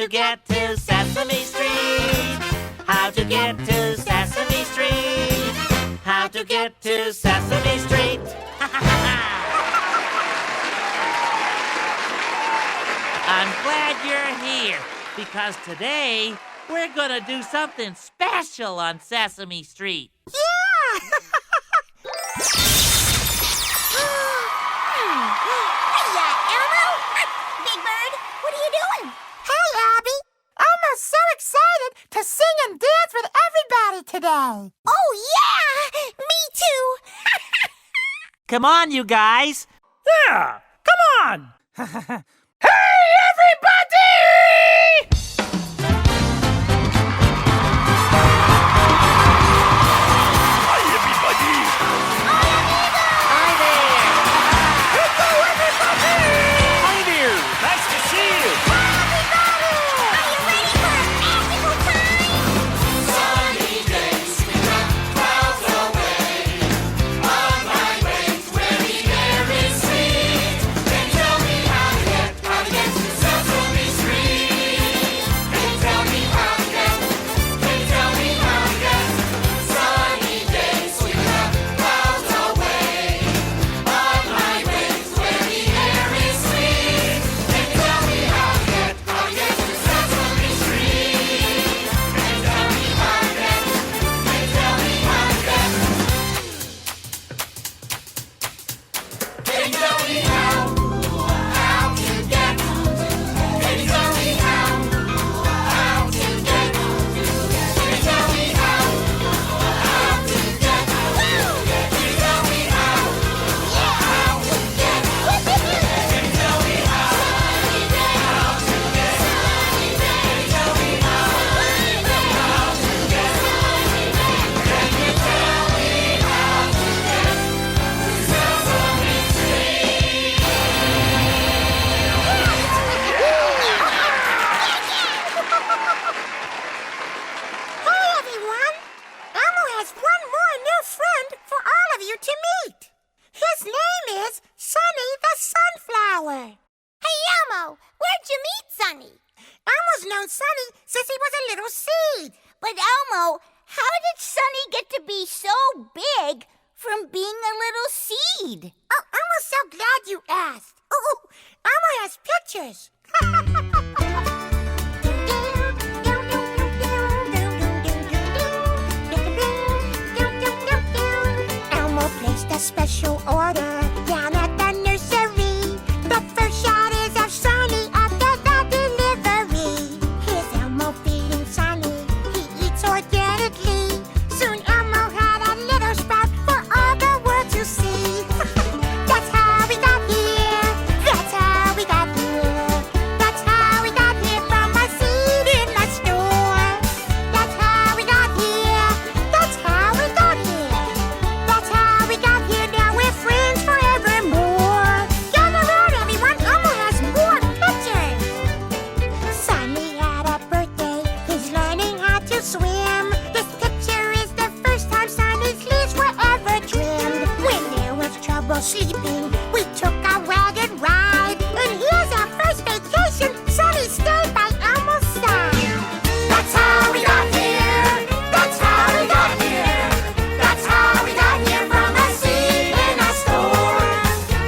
get to Sesame Street? How to get to Sesame Street? How to get to Sesame Street? I'm glad you're here, because today we're gonna do something special on Sesame Street. Yeah! Hiya, Elmo! Big Bird, what are you doing? Hey, Abby! Elmo's so excited to sing and dance with everybody today. Oh, yeah! Me too! Come on, you guys. Yeah, come on! Hey, everybody! Hi, everybody! Hi there. Hello, everybody! Hi there! Nice to see you! Are you ready for a magical time? Sunny days, we got clouds away. On my way to where the air is sweet. Can you tell me how to get to Sesame Street? Can you tell me how to get? Can you tell me how to get? Sunny days, we got clouds away. On my way to where the air is sweet. Can you tell me how to get to Sesame Street? Can you tell me how to get? Can you tell me how to get? Can you tell me how to get? Can you tell me how to get? Can you tell me how to get? Can you tell me how to get? Can you tell me how to get? Can you tell me how to get? Can you tell me how to get to Sesame Street? Hey, everyone! Elmo has one more new friend for all of you to meet. His name is Sunny the Sunflower. Hey, Elmo, where'd you meet Sunny? Elmo's known Sunny since he was a little seed. But Elmo, how did Sunny get to be so big from being a little seed? Oh, Elmo's so glad you asked. Oh, Elmo has pictures. Elmo placed a special order down at the nursery. The first shot is of Sunny after the delivery. Here's Elmo feeding Sunny. He eats organically. Soon Elmo had a little sprout for all the world to see. That's how we got here. That's how we got here. That's how we got here from a seed in the store. That's how we got here. That's how we got here. That's how we got here. Now we're friends forevermore. Gather round, everyone. Elmo has more pictures. Sunny had a birthday. He's learning how to swim. This picture is the first time Sunny's leaves were ever trimmed. When there was trouble sleeping, we took a wagon ride. And here's our first vacation. Sunny stayed by Elmo's side. That's how we got here. That's how we got here. That's how we got here from a seed in a store.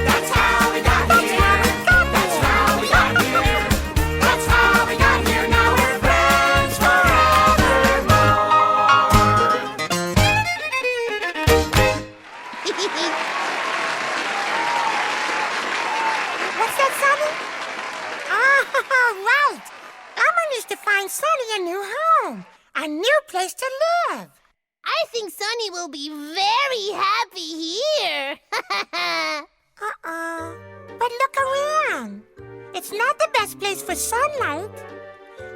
That's how we got here. That's how we got here. That's how we got here. Now we're friends forevermore. What's that, Sunny? Oh, right. Elmo needs to find Sunny a new home, a new place to live. I think Sunny will be very happy here. Uh-oh. But look around. It's not the best place for sunlight.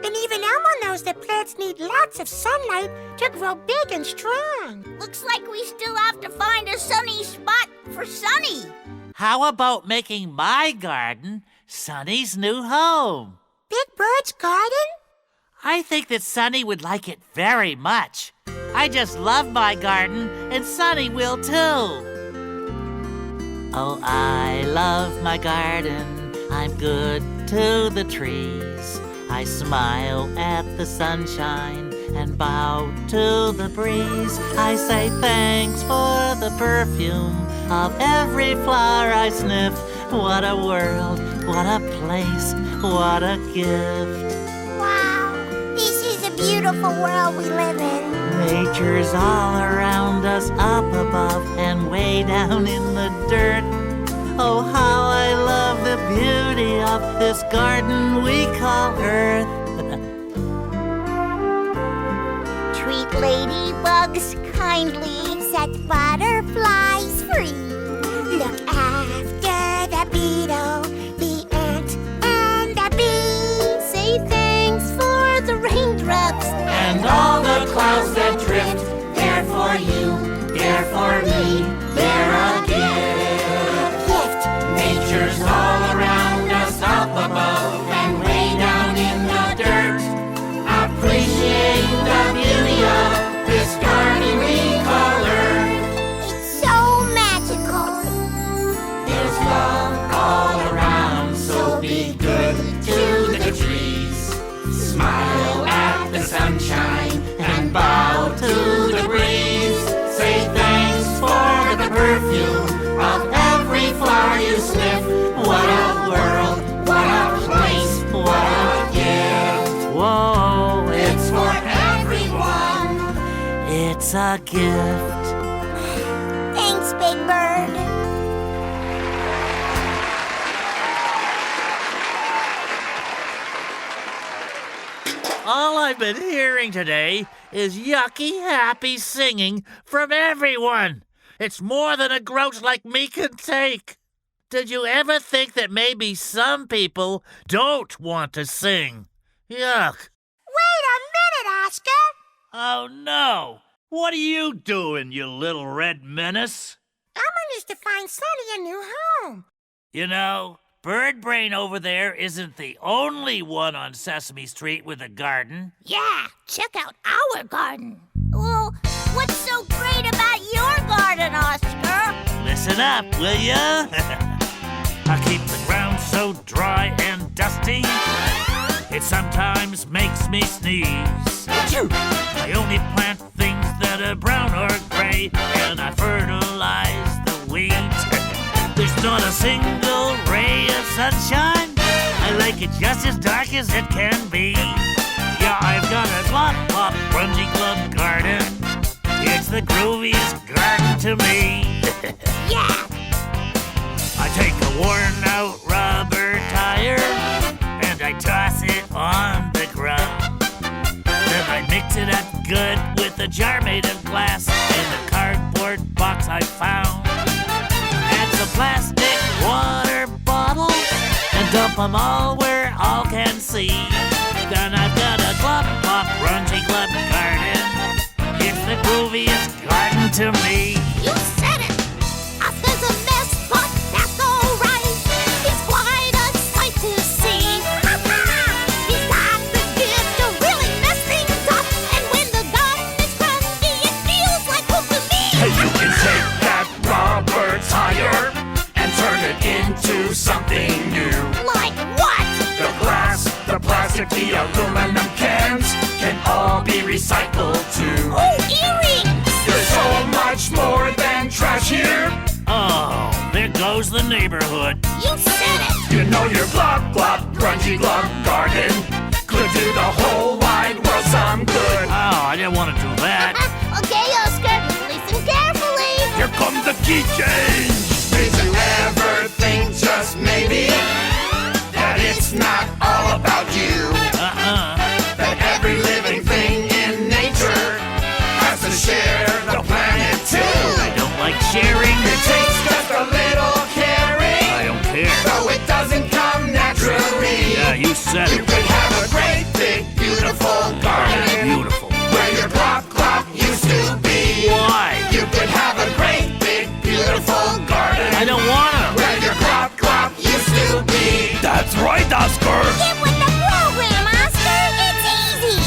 And even Elmo knows that plants need lots of sunlight to grow big and strong. Looks like we still have to find a sunny spot for Sunny. How about making my garden Sunny's new home? Big Bird's garden? I think that Sunny would like it very much. I just love my garden, and Sunny will too. Oh, I love my garden. I'm good to the trees. I smile at the sunshine and bow to the breeze. I say thanks for the perfume of every flower I sniff. What a world, what a place, what a gift. Wow, this is a beautiful world we live in. Nature's all around us, up above and way down in the dirt. Oh, how I love the beauty of this garden we call Earth. Treat ladybugs kindly. Set butterflies free. Look after the beetle, the ant, and the bee. Say thanks for the raindrops And all the clouds that drift, they're for you, they're for me, they're a gift. Nature's all around us, up above and way down in the dirt. Appreciate the beauty of this garden we call Earth. It's so magical. There's love all around, so be good to the trees. Smile at the sunshine and bow to the breeze. Say thanks for the perfume of every flower you sniff. What a world, what a place, what a gift. Whoa, It's for everyone. it's a gift. Thanks, Big Bird. All I've been hearing today is yucky, happy singing from everyone. It's more than a grouch like me can take. Did you ever think that maybe some people don't want to sing? Yuck. Wait a minute, Oscar. Oh, no. What are you doing, you little red menace? Elmo needs to find Sonny a new home. You know, Bird Brain over there isn't the only one on Sesame Street with a garden. Yeah, check out our garden. Well, what's so great about your garden, Oscar? Listen up, will ya? I keep the ground so dry and dusty, it sometimes makes me sneeze. I only plant things that are brown or gray, and I fertilize the wheat. There's not a single ray of sunshine. I like it just as dark as it can be. Yeah, I've got a glop-glop grungy glove garden. It's the grooviest garden to me. Yeah, I take a worn-out rubber tire and I toss it on the ground. Then I mix it up good with a jar made of glass in a cardboard box I found. Add some plastic water bottles and dump them all where all can see. Then I've got a glop-glop grungy glove garden. It's the grooviest garden to me. you said it. Oscar's a mess, but that's all right. He's quite a sight to see. He's got the gift to really mess things up, and when the garden is crusty, it feels like home to me. Hey, you can take that rubber tire and turn it into something new. Like what? The glass, the plastic, the aluminum cans can all be recycled too. Oh, earrings! There's so much more than trash here. Oh, there goes the neighborhood. You said it. You know your glop glop grungy glove garden could do the whole wide world some good. Oh, I didn't want to do that. Okay, Oscar, listen carefully. Here come the key change. Did you ever think just maybe that it's not all about you? That every living thing in nature has to share the planet too. I don't like sharing. It takes just a little caring, I don't care. though it doesn't come naturally. Yeah, you said You it. could have a great big beautiful garden Beautiful. where your glop glop used to be. Why? You could have a great big beautiful garden I don't want to. where your glop glop used to be. That's right, Oscar. Get with the program, Oscar. It's easy.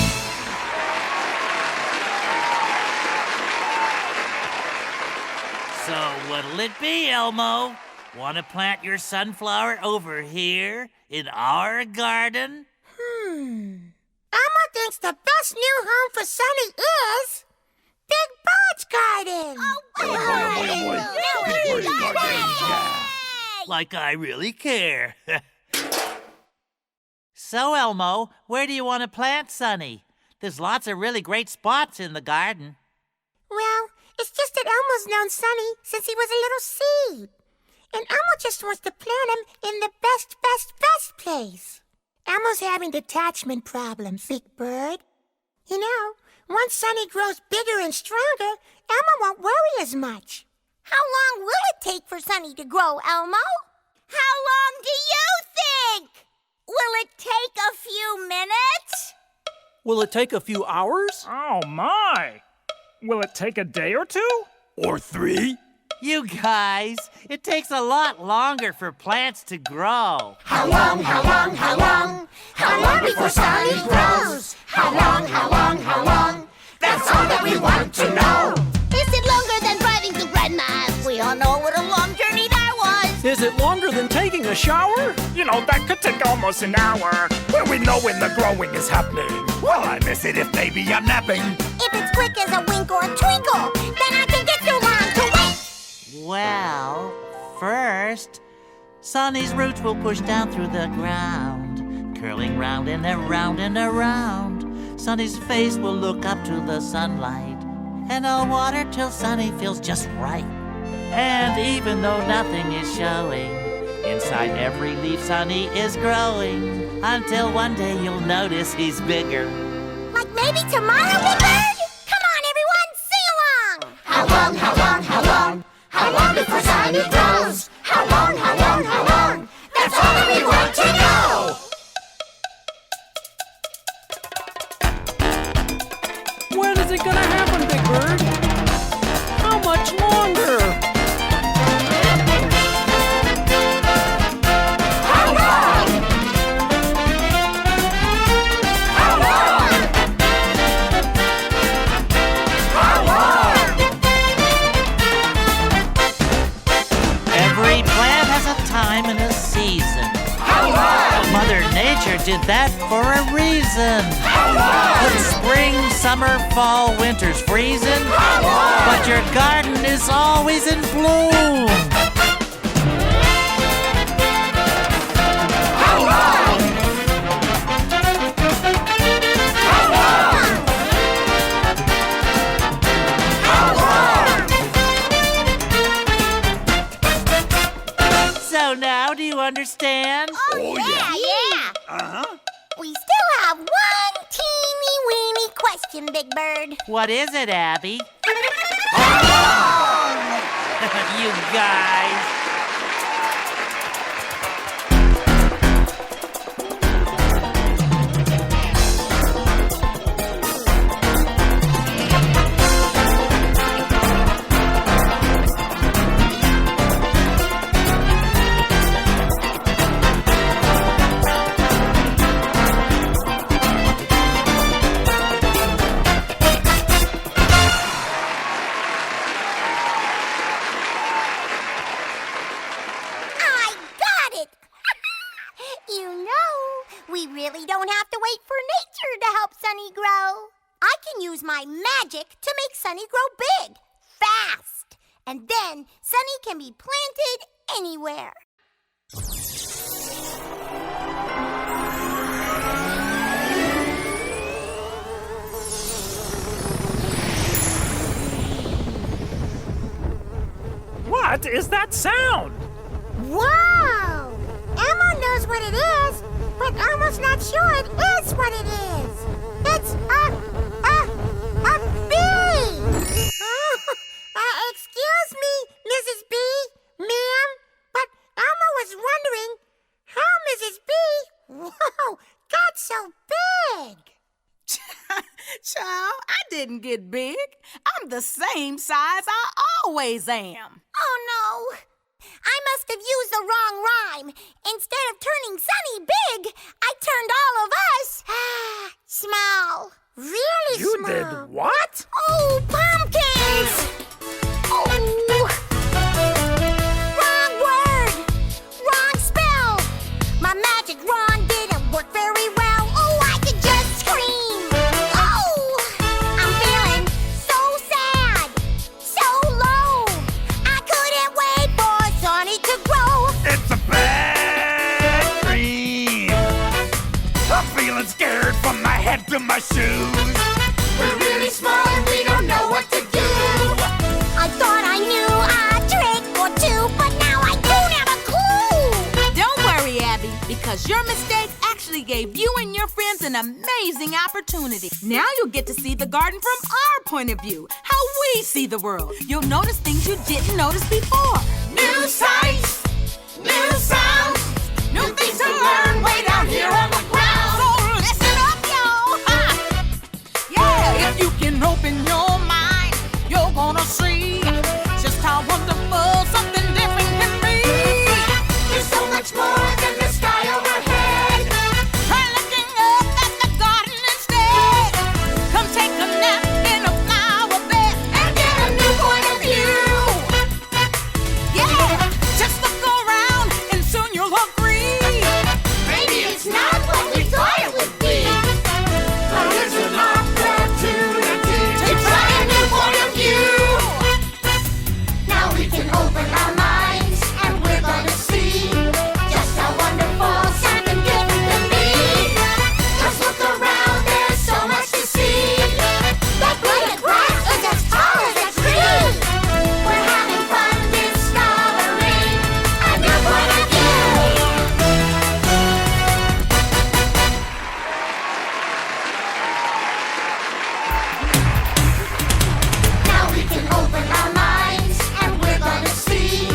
So what'll it be, Elmo? Want to plant your sunflower over here in our garden? Elmo thinks the best new home for Sunny is Big Bird's garden. Like I really care. So, Elmo, where do you want to plant Sunny? There's lots of really great spots in the garden. Well, it's just that Elmo's known Sunny since he was a little seed. And Elmo just wants to plant him in the best place. Elmo's having detachment problems, Big Bird. You know, once Sunny grows bigger and stronger, Elmo won't worry as much. How long will it take for Sunny to grow, Elmo? How long do you think? Will it take a few minutes? Will it take a few hours? Oh, my! Will it take a day or two? Or 3? You guys, it takes a lot longer for plants to grow. How long? How long before Sunny grows? How long? That's all that we want to know. Is it longer than driving to Grandma's? We all know what a long journey that was. Is it longer than taking a shower? You know, that could take almost an hour. When we know when the growing is happening. Well, I miss it if maybe I'm napping. If it's quick as a wink or a twinkle, then I can get too long to wait. Well, first, Sunny's roots will push down through the ground, curling round and around and around. Sunny's face will look up to the sunlight, and I'll water till Sunny feels just right. And even though nothing is showing, inside every leaf Sunny is growing, until one day you'll notice he's bigger. Like maybe tomorrow, Big Bird? Come on, everyone, sing along! How long before Sunny grows? How long? That's all that we want to know. When is it gonna happen, Big Bird? How much longer? How long? Every plant has a time and a season. Mother Nature did that for a reason. Put spring, summer, fall, winter's freezing. But your garden is always in bloom. So now, do you understand? Oh, yeah. We still have one teeny weeny question, Big Bird. What is it, Abby? You guys. We really don't have to wait for nature to help Sunny grow. I can use my magic to make Sunny grow big, fast. And then Sunny can be planted anywhere. What is that sound? Whoa! Elmo knows what it is, but Elmo's not sure it is what it is. It's a bee! Excuse me, Mrs. B, ma'am, but Elmo was wondering how Mrs. B, whoa, got so big. Child, I didn't get big. I'm the same size I always am. Oh, no. I must have used the wrong rhyme. Instead of turning Sunny big, I turned all of us small. Really You small. did what? Oh, pumpkins! Oh, wrong word, wrong spell. My magic wand didn't work very well. Oh, I because your mistake actually gave you and your friends an amazing opportunity. Now you'll get to see the garden from our point of view, how we see the world. You'll notice things you didn't notice before. New sights, new sounds, new things to learn way down here on the ground. So listen up, y'all. Yeah, if you can open your mind, you're gonna see just how wonderful something different can be. There's so much more than the sky overhead. Try looking up at the garden instead. Come take a nap in a flower bed and get a new point of view. Yeah, just look around and soon you'll agree. Maybe it's not what we thought it would be. But it's an opportunity To try a new point of view. Now we can open our minds and we're gonna see just how wonderful something different can be. Just look around, there's so much to see. That blade of grass is as tall as a tree. We're having fun discovering a new point of view. Now we can open our minds and we're gonna see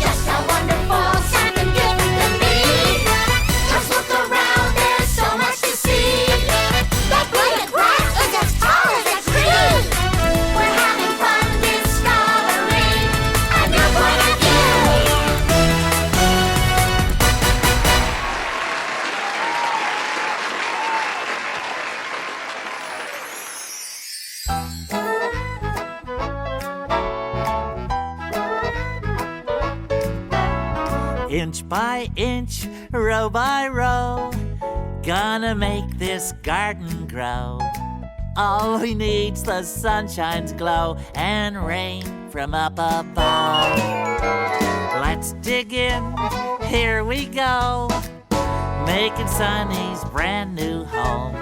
just how wonderful something different can be. Just look around, there's so much to see. That blade of grass is as tall as a tree. We're having fun discovering a new point of view. Inch by inch, row by row, gonna make this garden grow. All we need's the sunshine's glow and rain from up above. Let's dig in, here we go, making Sunny's brand new home.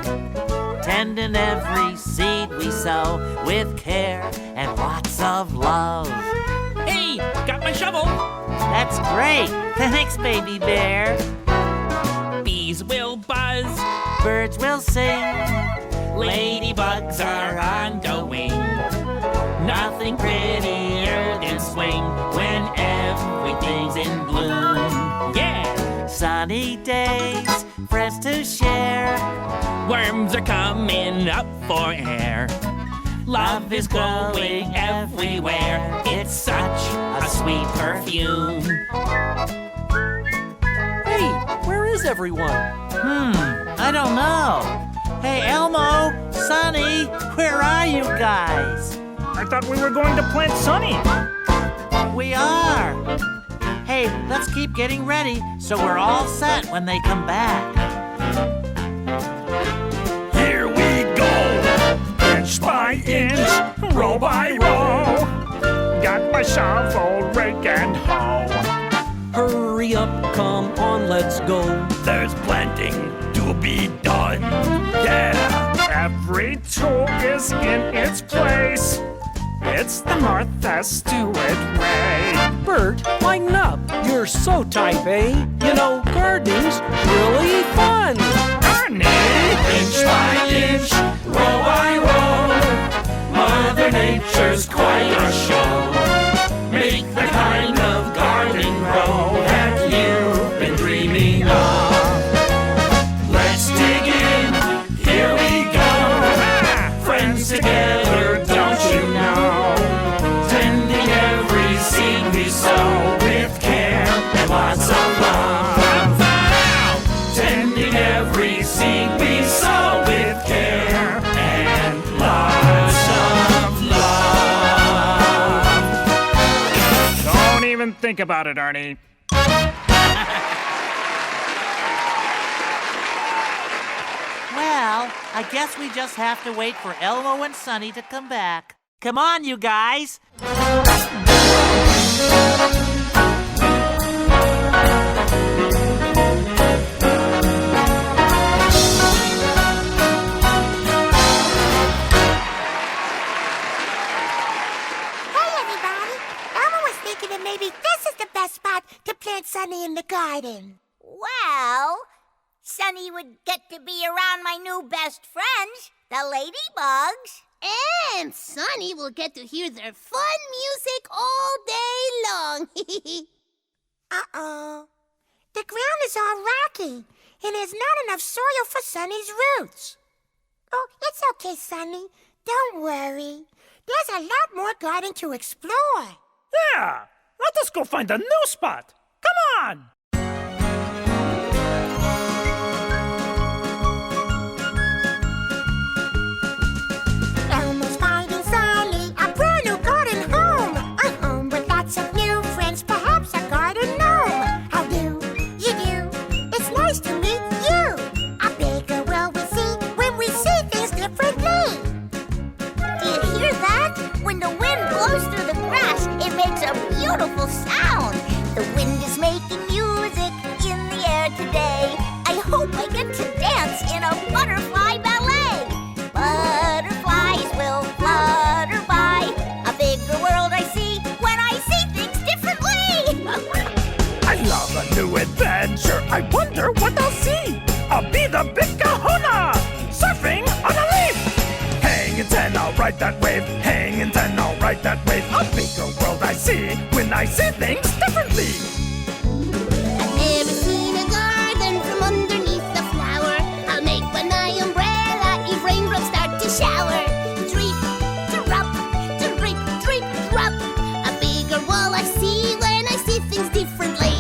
Tending every seed we sow with care and lots of love. Hey, got my shovel. That's great. Thanks, baby bear. Bees will buzz. Birds will sing. Ladybugs are on the wing. Nothing prettier than swing when everything's in bloom. Yeah! Sunny days, friends to share. Worms are coming up for air. Love is glowing everywhere. It's such a sweet perfume. Hey, where is everyone? I don't know. Hey, Elmo, Sunny, where are you guys? I thought we were going to plant Sunny. We are. Hey, let's keep getting ready so we're all set when they come back. Here we go. Inch by inch, row by row. Got my shovel, rake, and hoe. Hurry up, come on, let's go. There's planting to be done. Yeah! Every tool is in its place. It's the Martha Stewart way. Bert, lighten up. You're so type A. You know, gardening's really fun. Ernie! Inch by inch, row by row, Mother Nature's quite a show. Make the kind of garden grow that you've been dreaming of. Let's dig in, here we go. Friends together, don't you know? Tending every seed we sow with care and lots of love. Tending every seed we sow with care and lots of love. Don't even think about it, Ernie. Well, I guess we just have to wait for Elmo and Sunny to come back. Come on, you guys. Maybe this is the best spot to plant Sunny in the garden. Well, Sunny would get to be around my new best friends, the ladybugs. And Sunny will get to hear their fun music all day long. Uh-oh. The ground is all rocky, and there's not enough soil for Sunny's roots. Oh, it's okay, Sunny. Don't worry. There's a lot more garden to explore. Yeah, let us go find a new spot. Come on! Elmo's finding Sunny a brand new garden home. A home with lots of new friends, perhaps a garden gnome. How do you do? It's nice to meet you. A bigger world we see when we see things differently. Do you hear that? When the wind blows through the grass, it makes a beautiful sound. The wind is making music in the air today. I hope I get to dance in a butterfly ballet. Butterflies will flutter by. A bigger world I see when I see things differently. I love a new adventure. I wonder what I'll see. I'll be the big kahuna, surfing on a leaf. Hang and ten, I'll ride that wave. Hang and ten, I'll ride that wave. A bigger world I see when I see things differently. I've never seen a garden from underneath the flower. I'll make one my umbrella if raindrops start to shower. Drip, drop, drip, drip, drop. A bigger wall I see when I see things differently.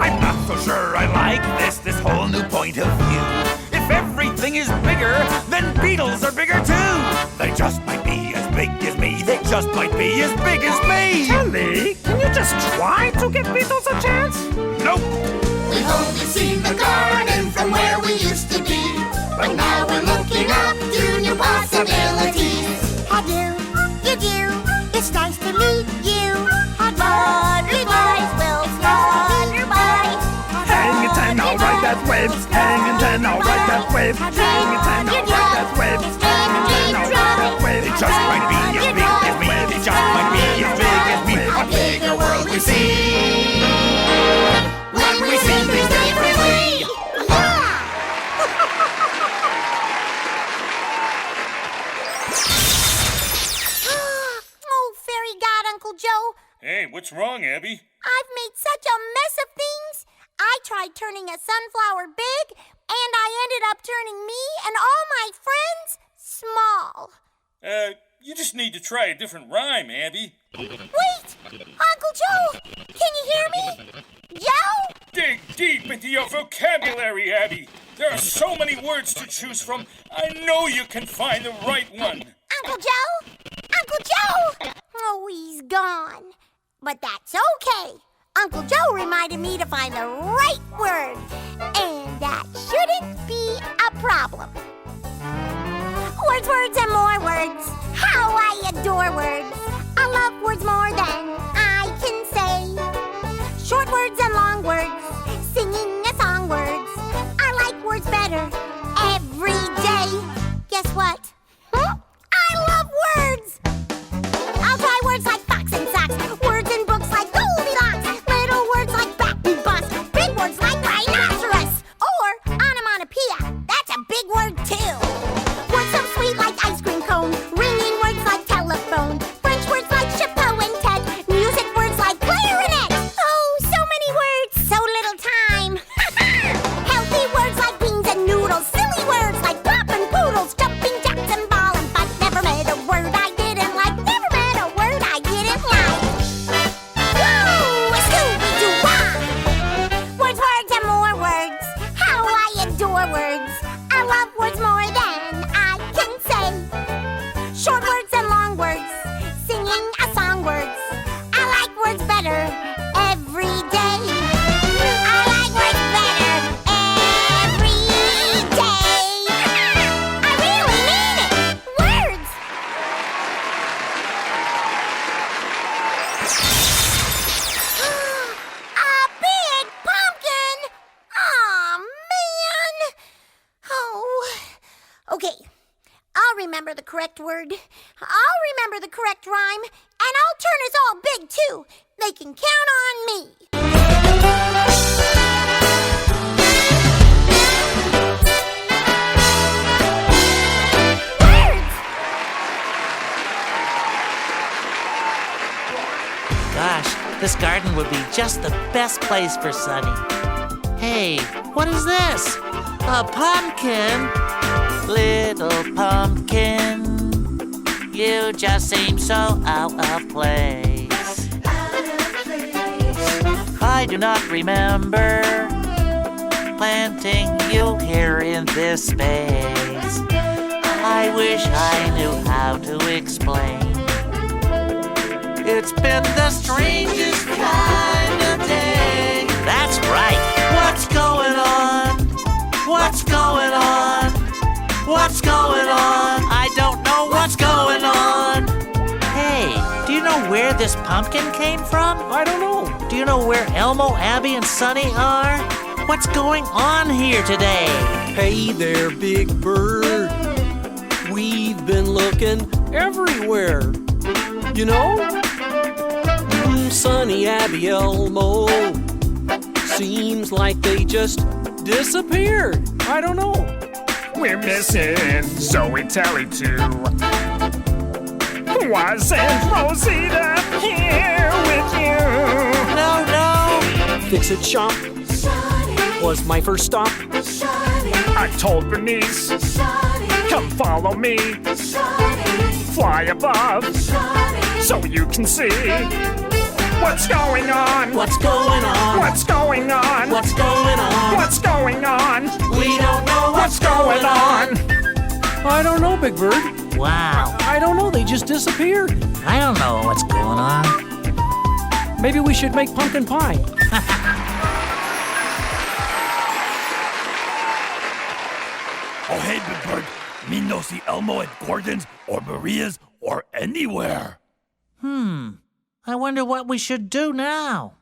I'm not so sure I like this whole new point of view. If everything is bigger, then beetles are bigger too. They just might be as big as me. They just might be as big as me. Telly, can you just try to give beetles a chance? Nope. We've only seen the garden from where we used to be, but now we're looking up to new possibilities. How do you do? It's nice to meet you. Butterflies will flutter by. Hang and ten, I'll ride that wave. Hang and ten, I'll ride that wave. Hang and ten, I'll ride that wave. Hang and ten, I'll ride that wave. They just might be as big as me. They just might be as big as me. A bigger world we see when we see things differently. Oh, fairy god, Uncle Joe. Hey, what's wrong, Abby? I've made such a mess of things. I tried turning a sunflower big, and I ended up turning me and all my friends small. You just need to try a different rhyme, Abby. Wait! Uncle Joe! Can you hear me? Joe? Dig deep into your vocabulary, Abby. There are so many words to choose from. I know you can find the right one. Uncle Joe? Uncle Joe! Oh, he's gone. But that's okay. Uncle Joe reminded me to find the right word. And that shouldn't be a problem. Words, words, and more words. How I adore words. I love words more than I can say. Short words and long words. Singing a song words. I like words better every day. Guess what? I love words. I'll try words like fox and socks. Words in books like Goldilocks. Little words like bat and bus. Big words like rhinoceros. Or onomatopoeia. That's a big word too. Words so sweet like ice cream cone. Ringing words like telephone. French words like chapeau and Ted. Music words like clarinet. Oh, so many words, so little time. Healthy words like beans and noodles. Silly words like pop and poodles. Jumping jacks and ball and butt. Never met a word I didn't like. Never met a word I didn't like. Whoa, a Scooby-Doo-wah! Words, words, and more words. How I adore words. I love words more than I can say. Short words and long words. Singing a song words. I like words better every day. I like words better every day. I really mean it. Words. A big pumpkin. Aw, man. Oh. Okay. I'll remember the correct word. I'll remember the correct rhyme. And I'll turn us all big, too. They can count on me. This garden would be just the best place for Sunny. Hey, what is this? A pumpkin? Little pumpkin, you just seem so out of place. I do not remember planting you here in this space. I wish I knew how to explain. It's been the strangest kind of day. That's right. What's going on? What's going on? What's going on? I don't know what's going on. Hey, do you know where this pumpkin came from? I don't know. Do you know where Elmo, Abby, and Sunny are? What's going on here today? Hey there, Big Bird. We've been looking everywhere. You know? Sunny, Abby, Elmo. Seems like they just disappeared. I don't know. We're missing Zoe, Telly too. Wasn't Rosita here with you? No. Fix-It Shop was my first stop. I told Bernice, come follow me. Fly above, so you can see what's going on. What's going on? What's going on? What's going on? What's going on? We don't know What's going on? I don't know, Big Bird. Wow, I don't know. They just disappeared. I don't know what's going on. Maybe we should make pumpkin pie. Oh, hey, Big Bird. Me no see Elmo at Gordon's or Maria's or anywhere. I wonder what we should do now.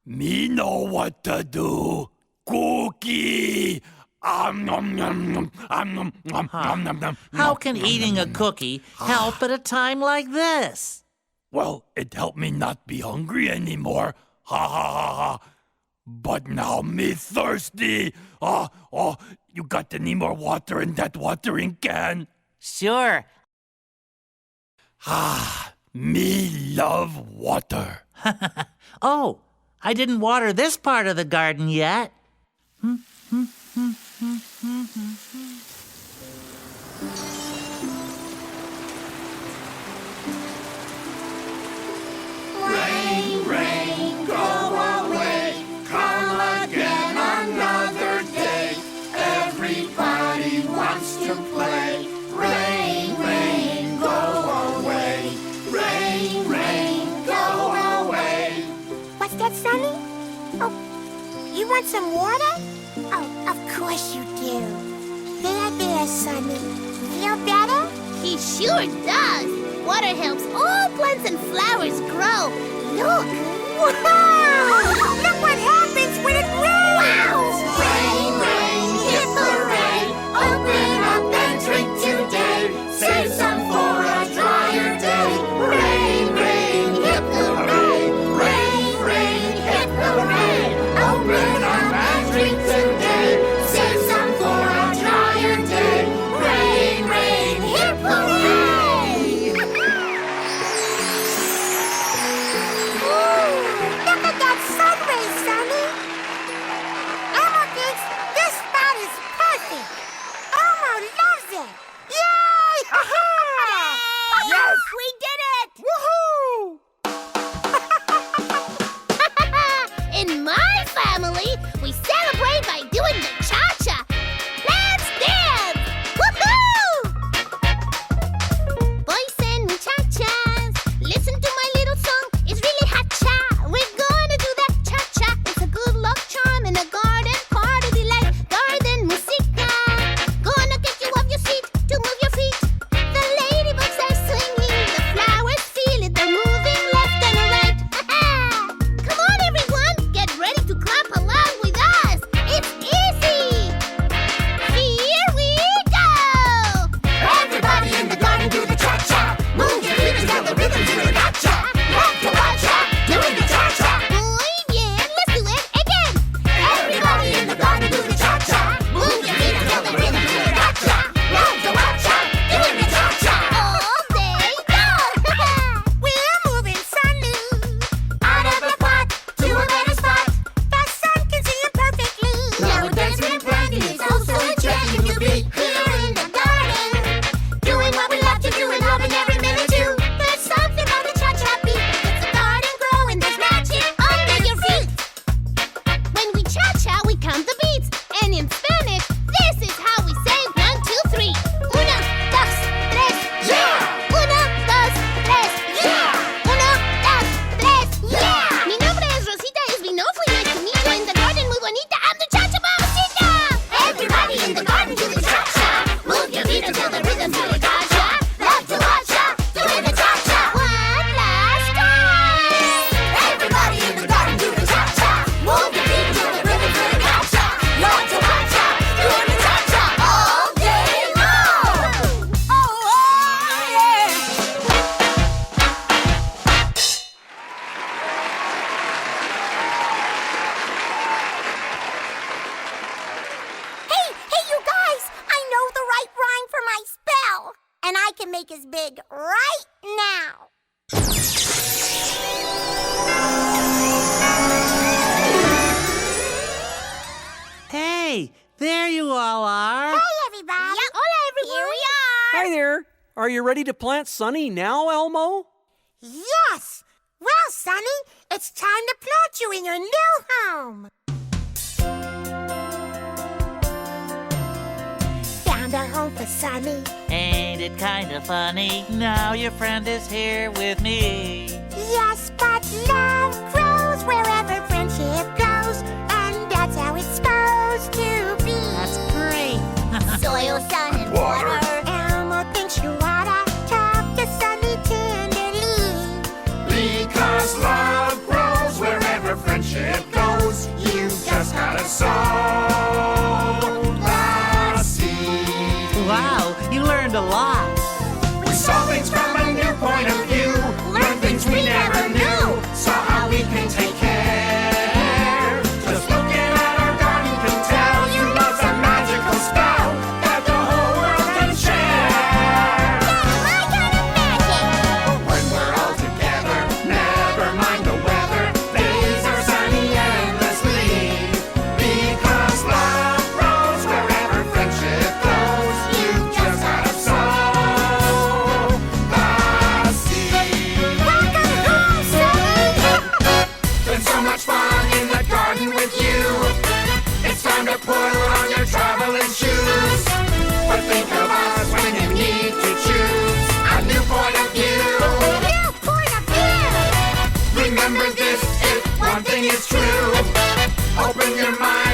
Me know what to do. Cookie. Nom, nom, nom, nom, nom, nom, nom, nom. How can eating a cookie help at a time like this? Well, it helped me not be hungry anymore. Ha ha ha ha. But now me thirsty. You got any more water in that watering can? Sure. Me love water. Oh, I didn't water this part of the garden yet. Rain, rain, go away. Come again another day. Everybody wants to play. Rain, rain, go away. Rain, rain, go away. What's that, Sunny? Oh, you want some water? Oh, of course you do. There, Sunny. Feel better? He sure does. Water helps all plants and flowers grow. Look. Wow! Look what happens when it rains! Wow! Rain, rain, hit the rain. Open up and drink today. Save some for a drier day. Rain, rain, hit the rain. Rain, rain, hit the rain. Open up and drink today. Save some for a drier day. Rain, rain, hit the rain. Ooh, look at that sun ray, Sunny. is big right now. Hey, there you all are. Hey, everybody. Hola, everyone. Here we are. Hi there. Are you ready to plant Sunny now, Elmo? Yes. Well, Sonny, it's time to plant you in your new home. Found a home for Sonny. Ain't it kind of funny? Now your friend is here with me. Yes, but love grows wherever friendship goes, and that's how it's supposed to be. That's great. Soil, sun, and water. Elmo thinks you oughta talk to Sonny tenderly. Because love grows wherever friendship goes. You just gotta sow the seed. Wow, you learned a lot. We saw things from a new point of view. Learned things we never knew. Saw how we can take care. Just looking at our garden can tell you love's a magical spell that the whole world can share. My kind of magic. When we're all together, never mind the weather. Days are sunny endlessly. Because love grows wherever friendship goes. You just gotta sow the seed. Welcome home, Sonny. Been so much fun in the garden with you. It's time to put on your traveling shoes. But think of us when you need to choose a new point of view. New point of view. Remember this, if one thing is true, open your mind